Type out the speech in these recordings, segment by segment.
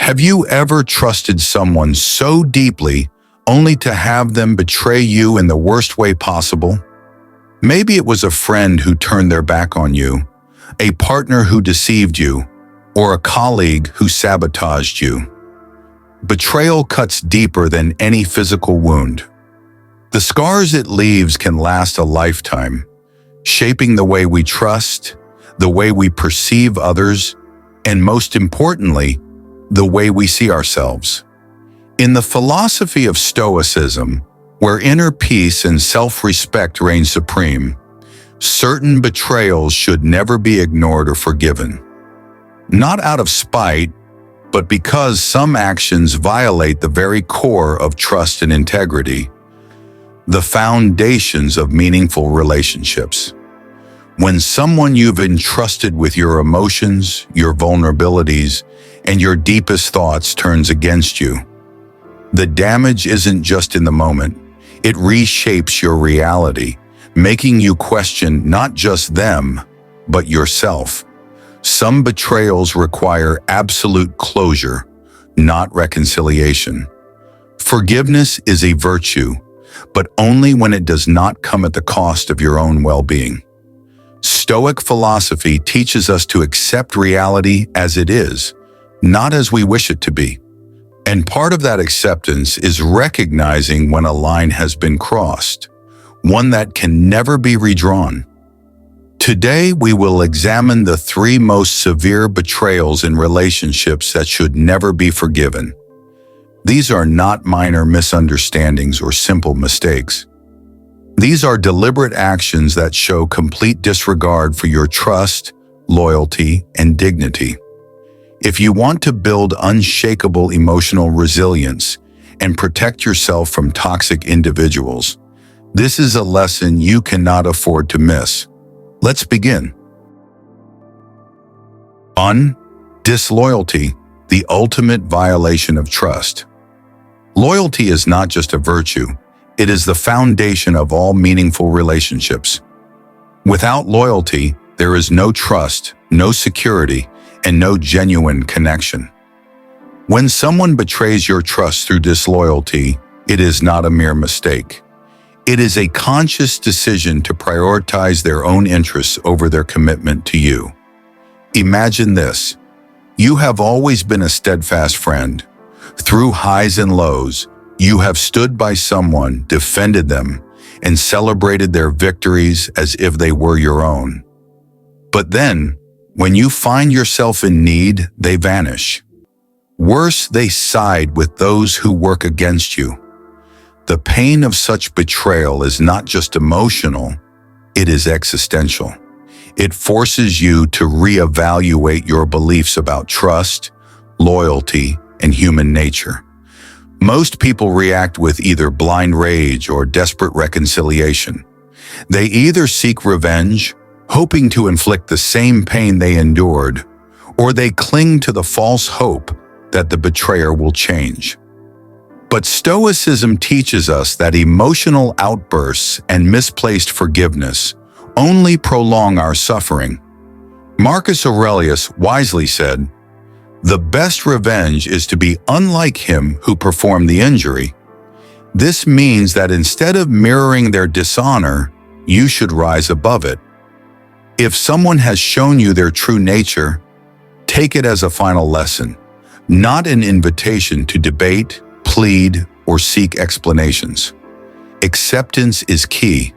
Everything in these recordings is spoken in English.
Have you ever trusted someone so deeply only to have them betray you in the worst way possible? Maybe it was a friend who turned their back on you, a partner who deceived you, or a colleague who sabotaged you. Betrayal cuts deeper than any physical wound. The scars it leaves can last a lifetime, shaping the way we trust, the way we perceive others, and most importantly, the way we see ourselves. In the philosophy of Stoicism, where inner peace and self-respect reign supreme, certain betrayals should never be ignored or forgiven. Not out of spite, but because some actions violate the very core of trust and integrity, the foundations of meaningful relationships. When someone you've entrusted with your emotions, your vulnerabilities, and your deepest thoughts turns against you, the damage isn't just in the moment. It reshapes your reality, making you question not just them, but yourself. Some betrayals require absolute closure, not reconciliation. Forgiveness is a virtue, but only when it does not come at the cost of your own well-being. Stoic philosophy teaches us to accept reality as it is, not as we wish it to be. And part of that acceptance is recognizing when a line has been crossed, one that can never be redrawn. Today, we will examine the 3 most severe betrayals in relationships that should never be forgiven. These are not minor misunderstandings or simple mistakes. These are deliberate actions that show complete disregard for your trust, loyalty, and dignity. If you want to build unshakable emotional resilience and protect yourself from toxic individuals, this is a lesson you cannot afford to miss. Let's begin. 1. Disloyalty, the ultimate violation of trust. Loyalty is not just a virtue, it is the foundation of all meaningful relationships. Without loyalty, there is no trust, no security, and no genuine connection. When someone betrays your trust through disloyalty, it is not a mere mistake. It is a conscious decision to prioritize their own interests over their commitment to you. Imagine this. You have always been a steadfast friend. Through highs and lows, you have stood by someone, defended them, and celebrated their victories as if they were your own. But then, when you find yourself in need, they vanish. Worse, they side with those who work against you. The pain of such betrayal is not just emotional, it is existential. It forces you to reevaluate your beliefs about trust, loyalty, and human nature. Most people react with either blind rage or desperate reconciliation. They either seek revenge, hoping to inflict the same pain they endured, or they cling to the false hope that the betrayer will change. But Stoicism teaches us that emotional outbursts and misplaced forgiveness only prolong our suffering. Marcus Aurelius wisely said, "The best revenge is to be unlike him who performed the injury." This means that instead of mirroring their dishonor, you should rise above it. If someone has shown you their true nature, take it as a final lesson, not an invitation to debate, plead, or seek explanations. Acceptance is key.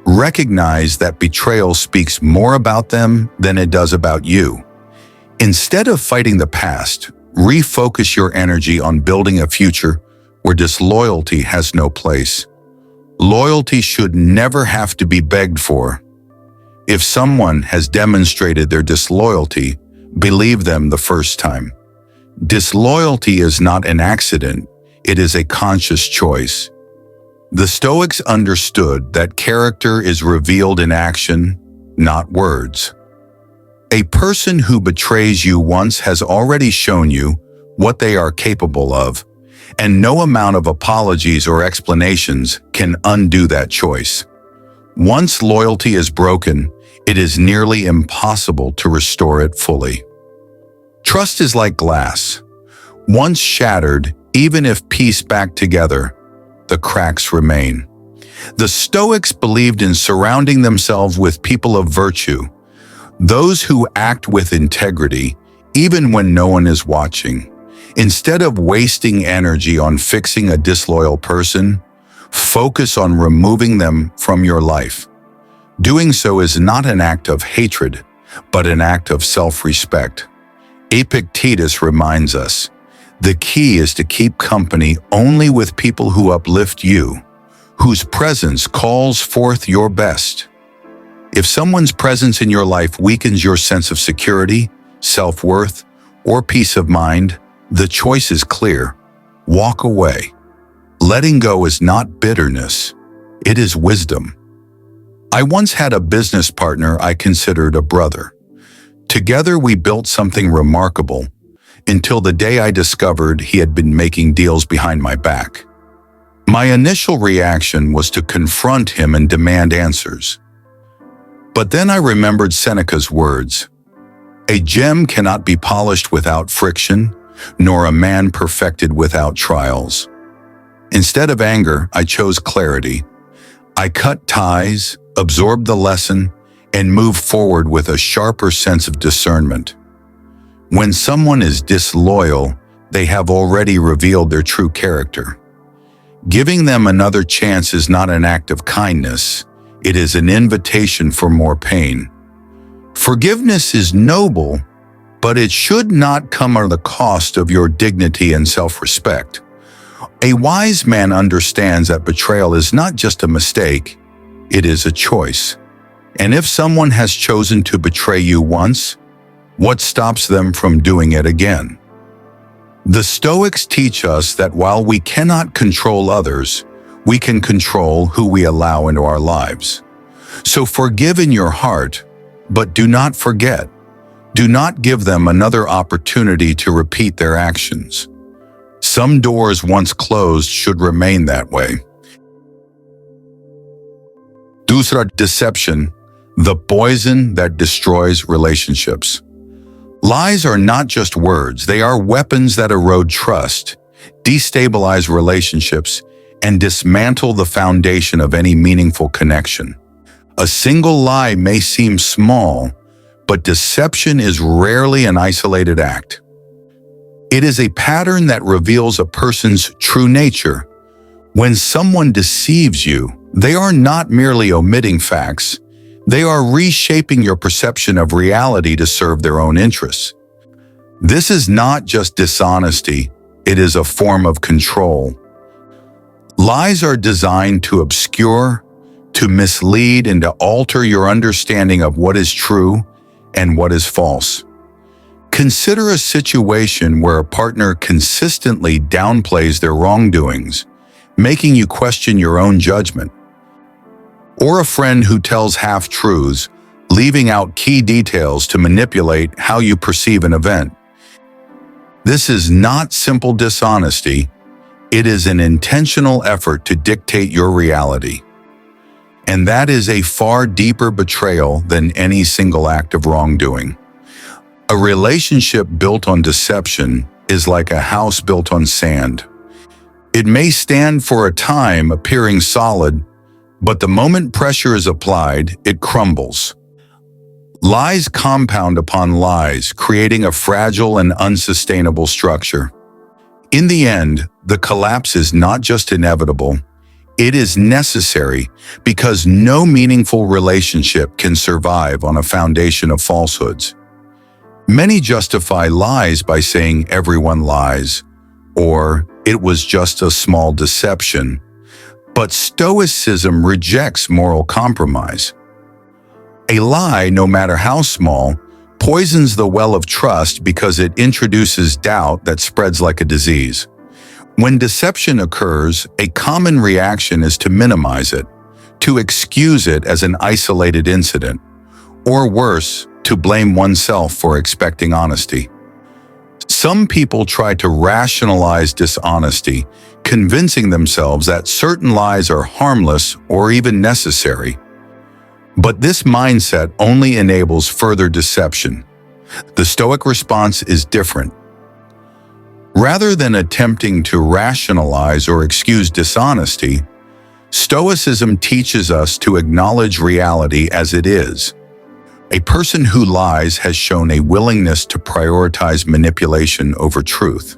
Recognize that betrayal speaks more about them than it does about you. Instead of fighting the past, refocus your energy on building a future where disloyalty has no place. Loyalty should never have to be begged for. If someone has demonstrated their disloyalty, believe them the first time. Disloyalty is not an accident, it is a conscious choice. The Stoics understood that character is revealed in action, not words. A person who betrays you once has already shown you what they are capable of, and no amount of apologies or explanations can undo that choice. Once loyalty is broken, it is nearly impossible to restore it fully. Trust is like glass. Once shattered, even if pieced back together, the cracks remain. The Stoics believed in surrounding themselves with people of virtue, those who act with integrity, even when no one is watching. Instead of wasting energy on fixing a disloyal person, focus on removing them from your life. Doing so is not an act of hatred, but an act of self-respect. Epictetus reminds us, the key is to keep company only with people who uplift you, whose presence calls forth your best. If someone's presence in your life weakens your sense of security, self-worth, or peace of mind, the choice is clear. Walk away. Letting go is not bitterness, it is wisdom. I once had a business partner I considered a brother. Together we built something remarkable, until the day I discovered he had been making deals behind my back. My initial reaction was to confront him and demand answers. But then I remembered Seneca's words, "A gem cannot be polished without friction, nor a man perfected without trials." Instead of anger, I chose clarity. I cut ties, absorbed the lesson, and moved forward with a sharper sense of discernment. When someone is disloyal, they have already revealed their true character. Giving them another chance is not an act of kindness, it is an invitation for more pain. Forgiveness is noble, but it should not come at the cost of your dignity and self-respect. A wise man understands that betrayal is not just a mistake, it is a choice. And if someone has chosen to betray you once, what stops them from doing it again? The Stoics teach us that while we cannot control others, we can control who we allow into our lives. So forgive in your heart, but do not forget. Do not give them another opportunity to repeat their actions. Some doors once closed should remain that way. Deception, the poison that destroys relationships. Lies are not just words, they are weapons that erode trust, destabilize relationships, and dismantle the foundation of any meaningful connection. A single lie may seem small, but deception is rarely an isolated act. It is a pattern that reveals a person's true nature. When someone deceives you, they are not merely omitting facts, they are reshaping your perception of reality to serve their own interests. This is not just dishonesty, it is a form of control. Lies are designed to obscure, to mislead, and to alter your understanding of what is true and what is false. Consider a situation where a partner consistently downplays their wrongdoings, making you question your own judgment. Or a friend who tells half-truths, leaving out key details to manipulate how you perceive an event. This is not simple dishonesty, it is an intentional effort to dictate your reality. And that is a far deeper betrayal than any single act of wrongdoing. A relationship built on deception is like a house built on sand. It may stand for a time appearing solid, but the moment pressure is applied, it crumbles. Lies compound upon lies, creating a fragile and unsustainable structure. In the end, the collapse is not just inevitable, it is necessary because no meaningful relationship can survive on a foundation of falsehoods. Many justify lies by saying everyone lies, or it was just a small deception. But Stoicism rejects moral compromise. A lie, no matter how small, poisons the well of trust because it introduces doubt that spreads like a disease. When deception occurs, a common reaction is to minimize it, to excuse it as an isolated incident, or worse, to blame oneself for expecting honesty. Some people try to rationalize dishonesty, convincing themselves that certain lies are harmless or even necessary. But this mindset only enables further deception. The Stoic response is different. Rather than attempting to rationalize or excuse dishonesty, Stoicism teaches us to acknowledge reality as it is. A person who lies has shown a willingness to prioritize manipulation over truth.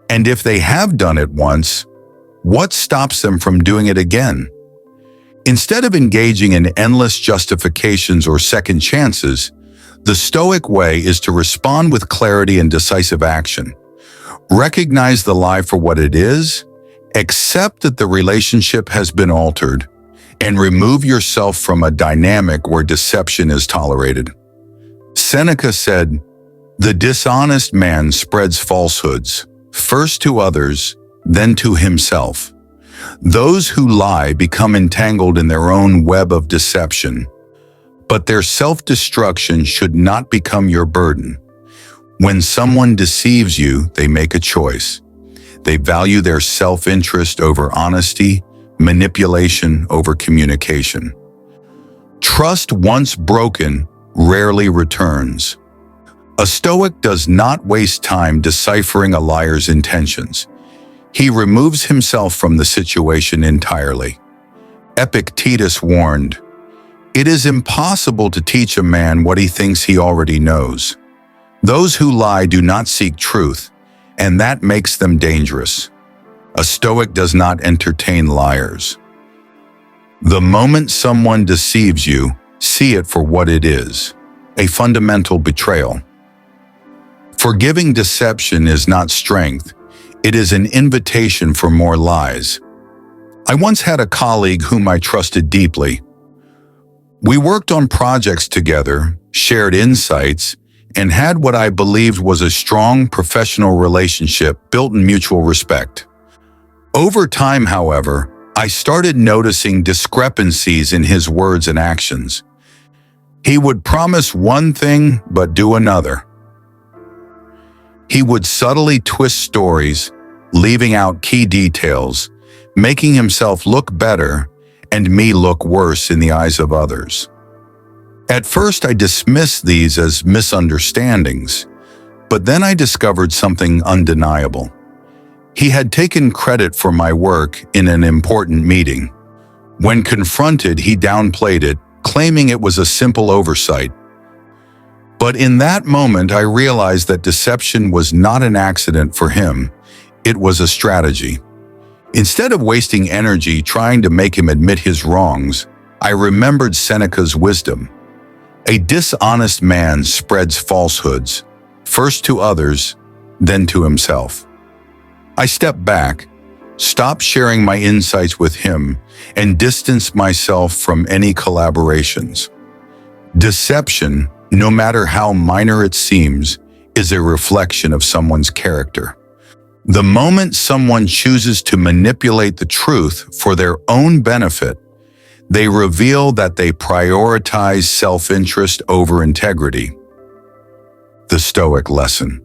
And if they have done it once, what stops them from doing it again? Instead of engaging in endless justifications or second chances, the Stoic way is to respond with clarity and decisive action. Recognize the lie for what it is, accept that the relationship has been altered, and remove yourself from a dynamic where deception is tolerated. Seneca said, "The dishonest man spreads falsehoods, first to others, then to himself. Those who lie become entangled in their own web of deception, but their self-destruction should not become your burden. When someone deceives you, they make a choice. They value their self-interest over honesty, manipulation over communication. Trust once broken rarely returns." A Stoic does not waste time deciphering a liar's intentions. He removes himself from the situation entirely. Epictetus warned, "It is impossible to teach a man what he thinks he already knows. Those who lie do not seek truth, and that makes them dangerous." A Stoic does not entertain liars. The moment someone deceives you, see it for what it is, a fundamental betrayal. Forgiving deception is not strength, it is an invitation for more lies. I once had a colleague whom I trusted deeply. We worked on projects together, shared insights, and had what I believed was a strong professional relationship built in mutual respect. Over time, however, I started noticing discrepancies in his words and actions. He would promise one thing but do another. He would subtly twist stories, leaving out key details, making himself look better and me look worse in the eyes of others. At first, I dismissed these as misunderstandings, but then I discovered something undeniable. He had taken credit for my work in an important meeting. When confronted, he downplayed it, claiming it was a simple oversight. But in that moment, I realized that deception was not an accident for him, it was a strategy. Instead of wasting energy trying to make him admit his wrongs, I remembered Seneca's wisdom. A dishonest man spreads falsehoods, first to others, then to himself. I stepped back, stopped sharing my insights with him, and distanced myself from any collaborations. Deception, no matter how minor it seems, is a reflection of someone's character. The moment someone chooses to manipulate the truth for their own benefit, they reveal that they prioritize self-interest over integrity. The Stoic lesson.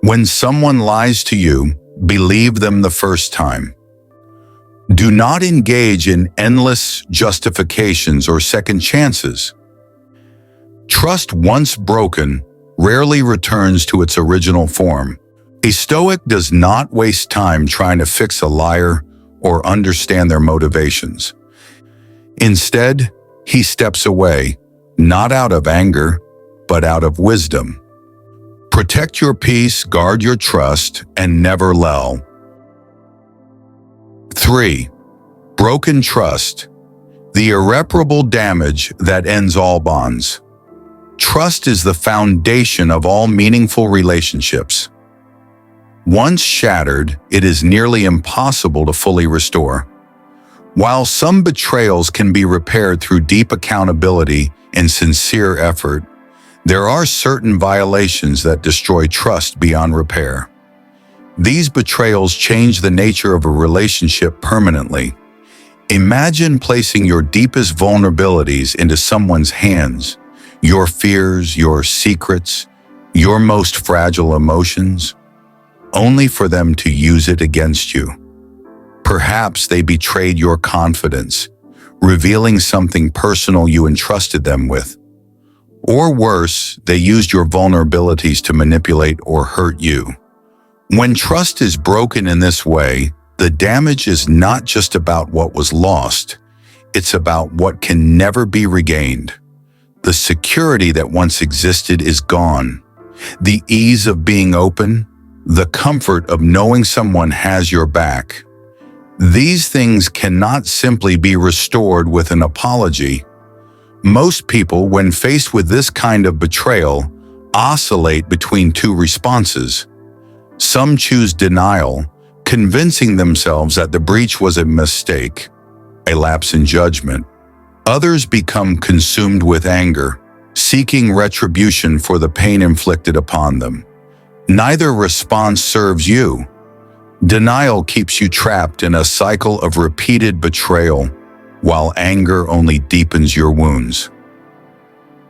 When someone lies to you, believe them the first time. Do not engage in endless justifications or second chances. Trust once broken rarely returns to its original form. A Stoic does not waste time trying to fix a liar or understand their motivations. Instead, he steps away, not out of anger, but out of wisdom. Protect your peace, guard your trust, and never lull. 3. Broken trust. The irreparable damage that ends all bonds. Trust is the foundation of all meaningful relationships. Once shattered, it is nearly impossible to fully restore. While some betrayals can be repaired through deep accountability and sincere effort, there are certain violations that destroy trust beyond repair. These betrayals change the nature of a relationship permanently. Imagine placing your deepest vulnerabilities into someone's hands, your fears, your secrets, your most fragile emotions, only for them to use it against you. Perhaps they betrayed your confidence, revealing something personal you entrusted them with. Or worse, they used your vulnerabilities to manipulate or hurt you. When trust is broken in this way, the damage is not just about what was lost, it's about what can never be regained. The security that once existed is gone. The ease of being open, the comfort of knowing someone has your back. These things cannot simply be restored with an apology. Most people, when faced with this kind of betrayal, oscillate between two responses. Some choose denial, convincing themselves that the breach was a mistake, a lapse in judgment. Others become consumed with anger, seeking retribution for the pain inflicted upon them. Neither response serves you. Denial keeps you trapped in a cycle of repeated betrayal, while anger only deepens your wounds.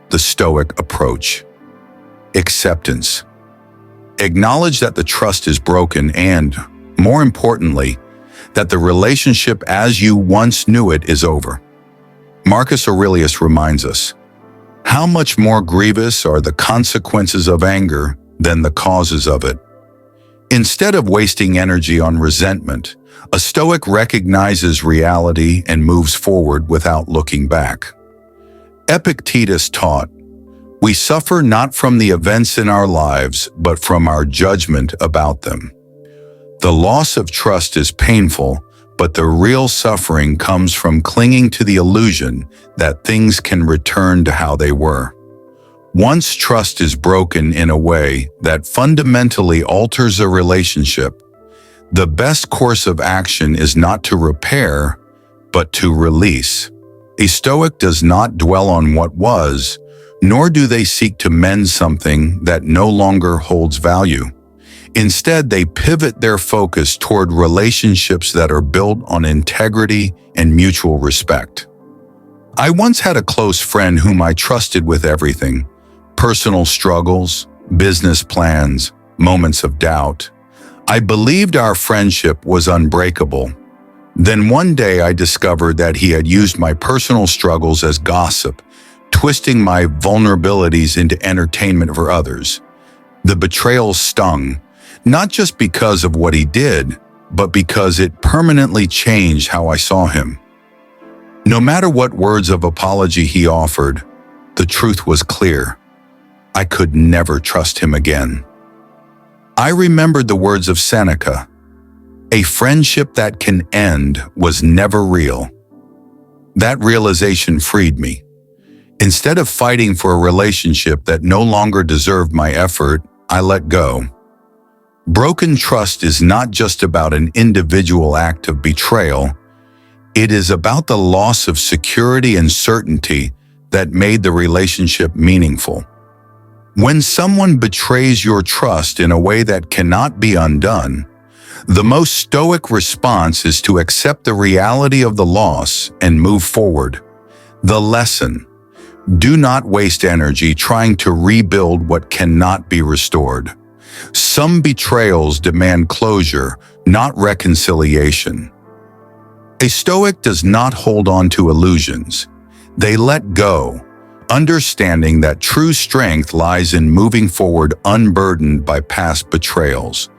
The Stoic approach. Acceptance. Acknowledge that the trust is broken and, more importantly, that the relationship as you once knew it is over. Marcus Aurelius reminds us, how much more grievous are the consequences of anger than the causes of it? Instead of wasting energy on resentment, a Stoic recognizes reality and moves forward without looking back. Epictetus taught, "We suffer not from the events in our lives, but from our judgment about them." The loss of trust is painful, but the real suffering comes from clinging to the illusion that things can return to how they were. Once trust is broken in a way that fundamentally alters a relationship, the best course of action is not to repair, but to release. A Stoic does not dwell on what was, nor do they seek to mend something that no longer holds value. Instead, they pivot their focus toward relationships that are built on integrity and mutual respect. I once had a close friend whom I trusted with everything: personal struggles, business plans, moments of doubt. I believed our friendship was unbreakable. Then one day I discovered that he had used my personal struggles as gossip, twisting my vulnerabilities into entertainment for others. The betrayal stung, not just because of what he did, but because it permanently changed how I saw him. No matter what words of apology he offered, the truth was clear. I could never trust him again. I remembered the words of Seneca, "A friendship that can end was never real." That realization freed me. Instead of fighting for a relationship that no longer deserved my effort, I let go. Broken trust is not just about an individual act of betrayal. It is about the loss of security and certainty that made the relationship meaningful. When someone betrays your trust in a way that cannot be undone, the most Stoic response is to accept the reality of the loss and move forward. The lesson: do not waste energy trying to rebuild what cannot be restored. Some betrayals demand closure, not reconciliation. A Stoic does not hold on to illusions. They let go, understanding that true strength lies in moving forward unburdened by past betrayals.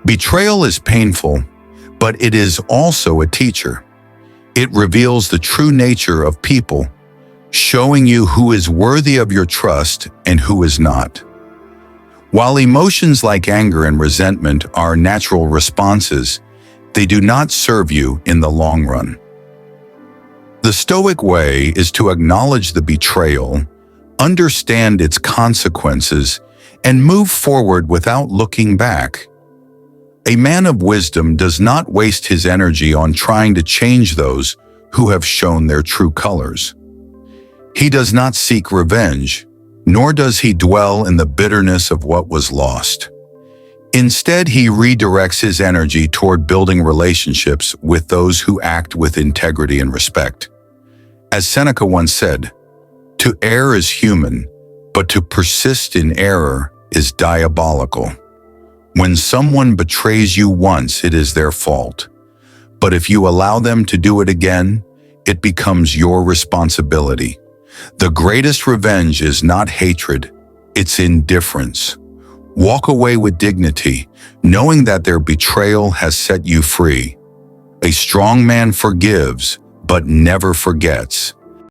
Betrayal is painful, but it is also a teacher. It reveals the true nature of people, showing you who is worthy of your trust and who is not. While emotions like anger and resentment are natural responses, they do not serve you in the long run. The Stoic way is to acknowledge the betrayal, understand its consequences, and move forward without looking back. A man of wisdom does not waste his energy on trying to change those who have shown their true colors. He does not seek revenge, nor does he dwell in the bitterness of what was lost. Instead, he redirects his energy toward building relationships with those who act with integrity and respect. As Seneca once said, "To err is human, but to persist in error is diabolical." When someone betrays you once, it is their fault. But if you allow them to do it again, it becomes your responsibility. The greatest revenge is not hatred, it's indifference. Walk away with dignity, knowing that their betrayal has set you free. A strong man forgives, but never forgets.